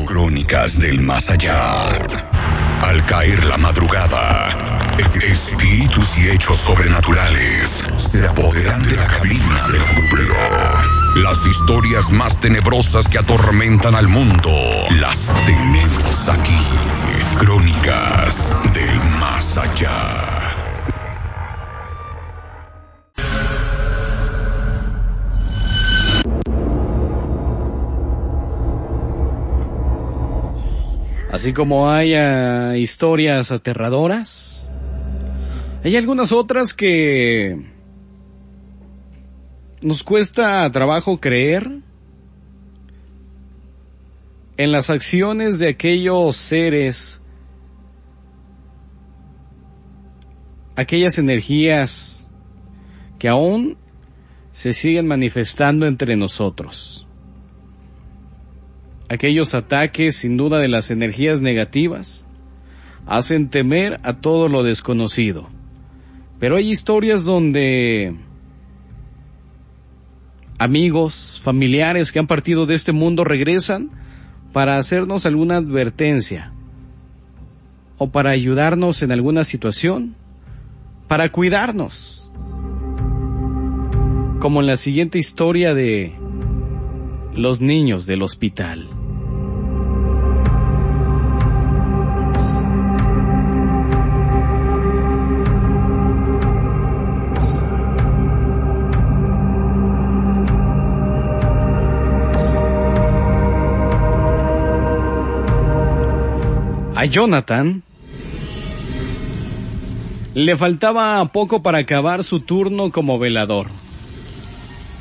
Crónicas del más allá. Al caer la madrugada, espíritus y hechos sobrenaturales se apoderan de la cabina del brújula. Las historias más tenebrosas que atormentan al mundo las tenemos aquí. Crónicas del más allá. Así como hay historias aterradoras, hay algunas otras que nos cuesta trabajo creer en las acciones de aquellos seres, aquellas energías que aún se siguen manifestando entre nosotros. Aquellos ataques, sin duda, de las energías negativas, hacen temer a todo lo desconocido. Pero hay historias donde amigos, familiares que han partido de este mundo regresan para hacernos alguna advertencia, o para ayudarnos en alguna situación, para cuidarnos. Como en la siguiente historia de los niños del hospital. A Jonathan le faltaba poco para acabar su turno como velador.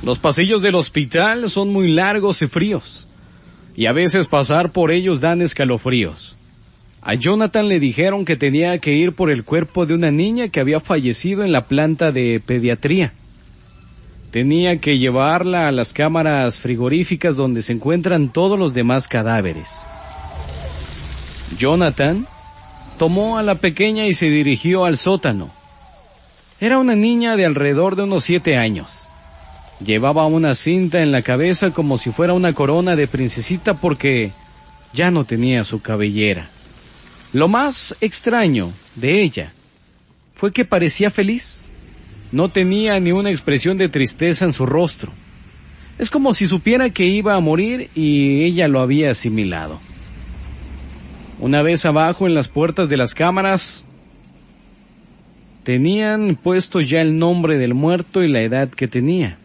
Los pasillos del hospital son muy largos y fríos, y a veces pasar por ellos dan escalofríos. A Jonathan le dijeron que tenía que ir por el cuerpo de una niña que había fallecido en la planta de pediatría. Tenía que llevarla a las cámaras frigoríficas donde se encuentran todos los demás cadáveres. Jonathan tomó a la pequeña y se dirigió al sótano. Era una niña de alrededor de unos 7 años. Llevaba una cinta en la cabeza como si fuera una corona de princesita porque ya no tenía su cabellera. Lo más extraño de ella fue que parecía feliz. No tenía ni una expresión de tristeza en su rostro. Es como si supiera que iba a morir y ella lo había asimilado. Una vez abajo en las puertas de las cámaras, tenían puesto ya el nombre del muerto y la edad que tenía.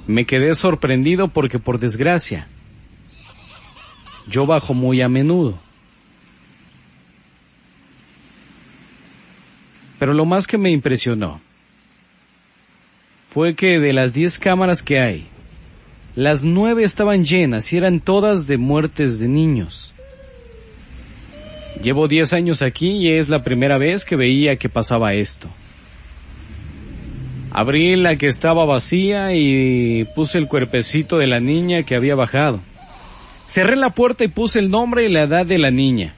Me quedé sorprendido porque, por desgracia, yo bajo muy a menudo. Pero lo más que me impresionó fue que de las 10 cámaras que hay, las 9 estaban llenas y eran todas de muertes de niños. Llevo 10 años aquí y es la primera vez que veía que pasaba esto. Abrí la que estaba vacía y puse el cuerpecito de la niña que había bajado. Cerré la puerta y puse el nombre y la edad de la niña.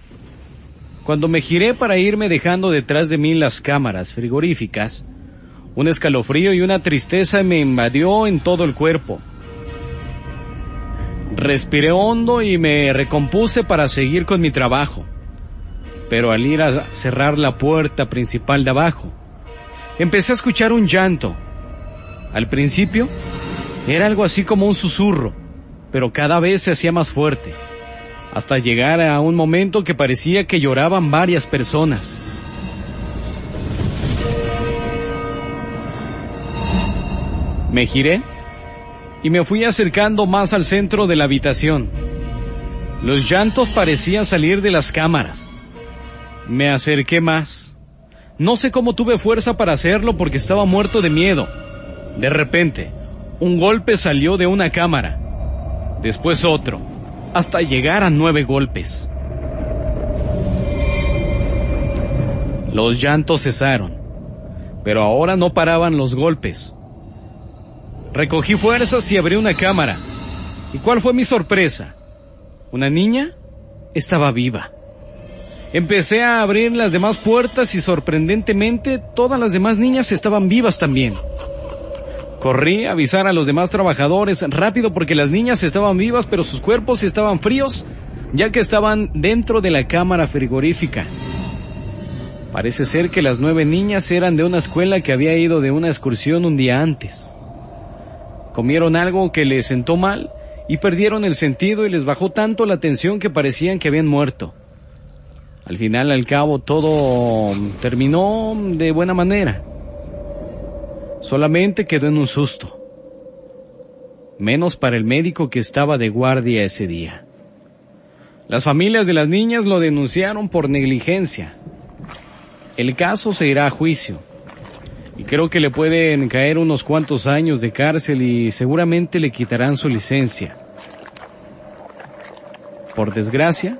Cuando me giré para irme dejando detrás de mí las cámaras frigoríficas, un escalofrío y una tristeza me invadió en todo el cuerpo. Respiré hondo y me recompuse para seguir con mi trabajo. Pero al ir a cerrar la puerta principal de abajo, empecé a escuchar un llanto. Al principio, era algo así como un susurro, pero cada vez se hacía más fuerte, hasta llegar a un momento que parecía que lloraban varias personas. Me giré y me fui acercando más al centro de la habitación. Los llantos parecían salir de las cámaras. Me acerqué más. No sé cómo tuve fuerza para hacerlo porque estaba muerto de miedo. De repente, un golpe salió de una cámara. Después otro, hasta llegar a 9 golpes. Los llantos cesaron, pero ahora no paraban los golpes. Recogí fuerzas y abrí una cámara. ¿Y cuál fue mi sorpresa? Una niña estaba viva. Empecé a abrir las demás puertas y sorprendentemente todas las demás niñas estaban vivas también. Corrí a avisar a los demás trabajadores rápido porque las niñas estaban vivas, pero sus cuerpos estaban fríos, ya que estaban dentro de la cámara frigorífica. Parece ser que las 9 niñas eran de una escuela que había ido de una excursión un día antes. Comieron algo que les sentó mal y perdieron el sentido y les bajó tanto la tensión que parecían que habían muerto. Al final, al cabo, todo terminó de buena manera. Solamente quedó en un susto. Menos para el médico que estaba de guardia ese día. Las familias de las niñas lo denunciaron por negligencia. El caso se irá a juicio. Y creo que le pueden caer unos cuantos años de cárcel y seguramente le quitarán su licencia. Por desgracia,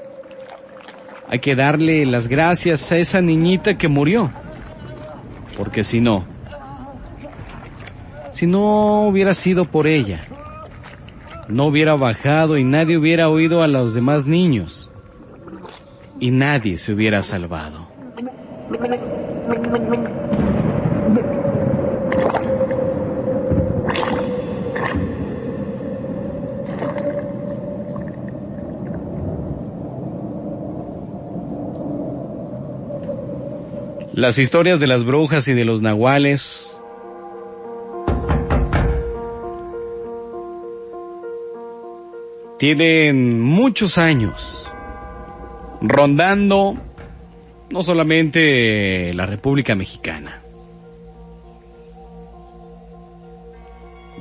hay que darle las gracias a esa niñita que murió. Porque si no hubiera sido por ella, no hubiera bajado y nadie hubiera oído a los demás niños. Y nadie se hubiera salvado. Las historias de las brujas y de los nahuales tienen muchos años rondando no solamente la República Mexicana.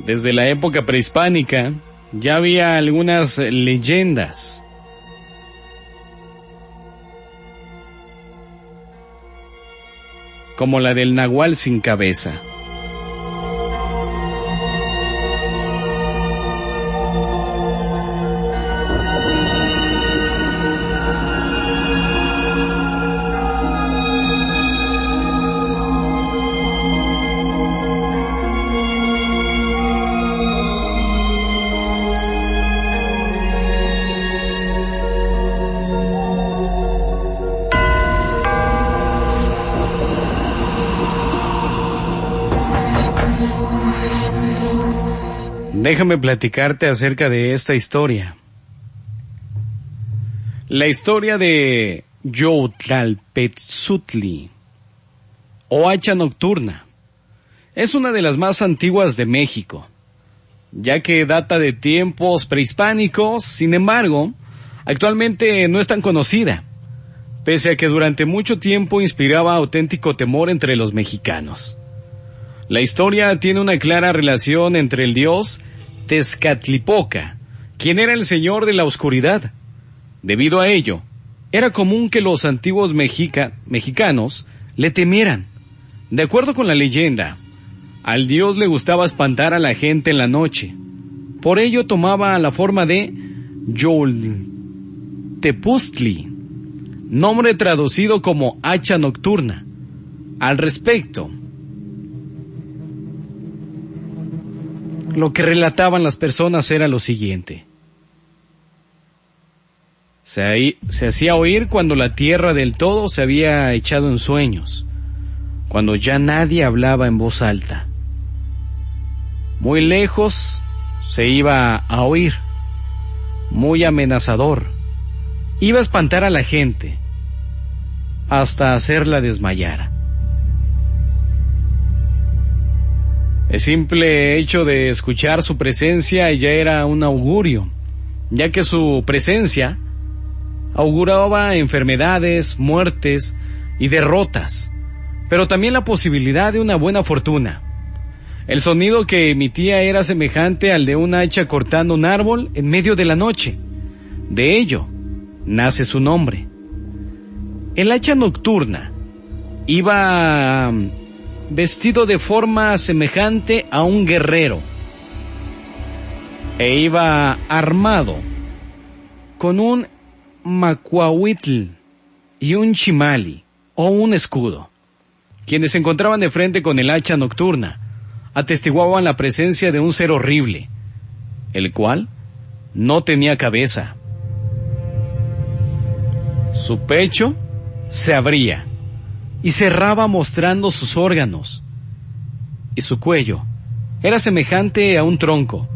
Desde la época prehispánica ya había algunas leyendas. Como la del nahual sin cabeza. Déjame platicarte acerca de esta historia. La historia de Yotlalpetzutli, o hacha nocturna, es una de las más antiguas de México, ya que data de tiempos prehispánicos. Sin embargo, actualmente no es tan conocida, pese a que durante mucho tiempo inspiraba auténtico temor entre los mexicanos. La historia tiene una clara relación entre el dios Tezcatlipoca, quien era el señor de la oscuridad. Debido a ello, era común que los antiguos mexicanos le temieran. De acuerdo con la leyenda, al dios le gustaba espantar a la gente en la noche. Por ello tomaba la forma de Yoltepuztli, nombre traducido como hacha nocturna. Al respecto, lo que relataban las personas era lo siguiente. Se hacía oír cuando la tierra del todo se había echado en sueños, cuando ya nadie hablaba en voz alta. Muy lejos se iba a oír, muy amenazador. Iba a espantar a la gente, hasta hacerla desmayar. El simple hecho de escuchar su presencia ya era un augurio, ya que su presencia auguraba enfermedades, muertes y derrotas, pero también la posibilidad de una buena fortuna. El sonido que emitía era semejante al de un hacha cortando un árbol en medio de la noche. De ello nace su nombre. El hacha nocturna iba vestido de forma semejante a un guerrero e iba armado con un macuahuitl y un chimali o un escudo. Quienes se encontraban de frente con el hacha nocturna atestiguaban la presencia de un ser horrible, el cual no tenía cabeza. Su pecho se abría y cerraba mostrando sus órganos, y su cuello Era semejante a un tronco.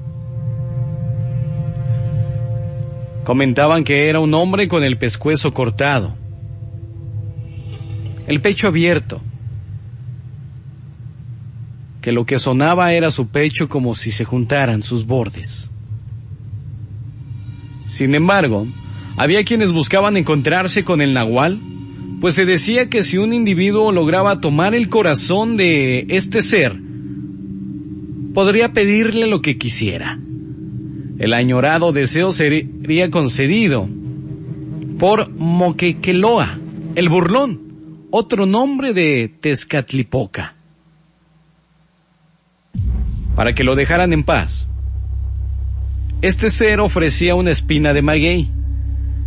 Comentaban que era un hombre con el pescuezo cortado, el pecho abierto, que lo que sonaba era su pecho como si se juntaran sus bordes. Sin embargo, había quienes buscaban encontrarse con el nahual, pues se decía que si un individuo lograba tomar el corazón de este ser, podría pedirle lo que quisiera. El añorado deseo sería concedido por Moquequeloa, el burlón, otro nombre de Tezcatlipoca, para que lo dejaran en paz. Este ser ofrecía una espina de maguey.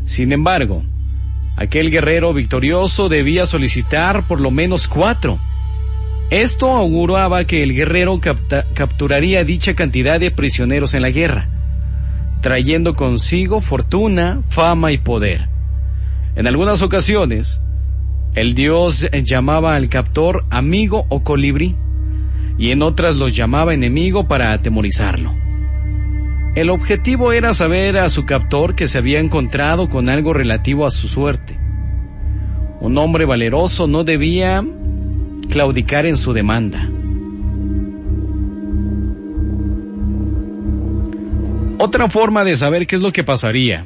Sin embargo, aquel guerrero victorioso debía solicitar por lo menos 4. Esto auguraba que el guerrero capturaría dicha cantidad de prisioneros en la guerra, trayendo consigo fortuna, fama y poder. En algunas ocasiones, el dios llamaba al captor amigo o colibrí, y en otras los llamaba enemigo para atemorizarlo. El objetivo era saber a su captor que se había encontrado con algo relativo a su suerte. Un hombre valeroso no debía claudicar en su demanda. Otra forma de saber qué es lo que pasaría,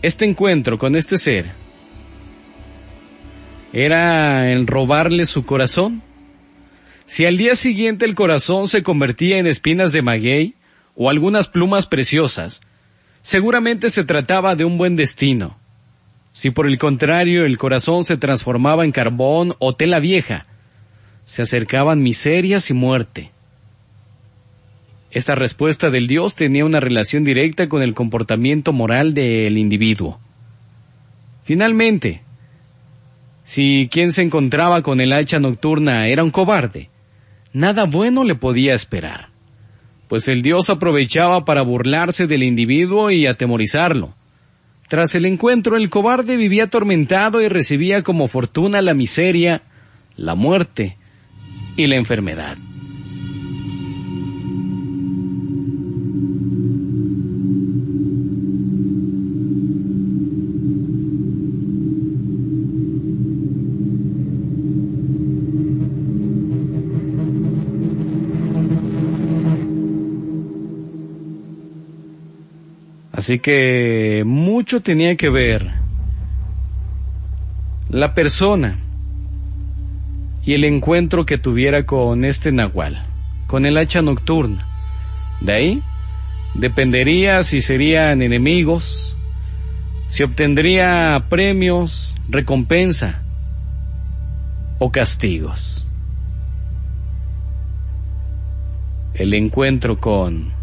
este encuentro con este ser, era el robarle su corazón. Si al día siguiente el corazón se convertía en espinas de maguey o algunas plumas preciosas, seguramente se trataba de un buen destino. Si por el contrario el corazón se transformaba en carbón o tela vieja, se acercaban miserias y muerte. Esta respuesta del dios tenía una relación directa con el comportamiento moral del individuo. Finalmente, si quien se encontraba con el hacha nocturna era un cobarde, nada bueno le podía esperar, pues el dios aprovechaba para burlarse del individuo y atemorizarlo. Tras el encuentro, el cobarde vivía atormentado y recibía como fortuna la miseria, la muerte y la enfermedad. Así que mucho tenía que ver la persona y el encuentro que tuviera con este nahual, con el hacha nocturna. De ahí dependería si serían enemigos, si obtendría premios, recompensa o castigos. El encuentro con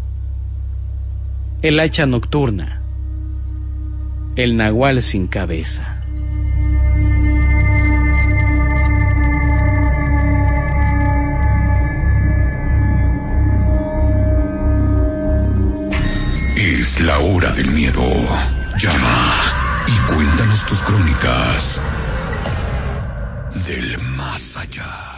el hacha nocturna, el nahual sin cabeza. Es la hora del miedo. Llama y cuéntanos tus crónicas del más allá.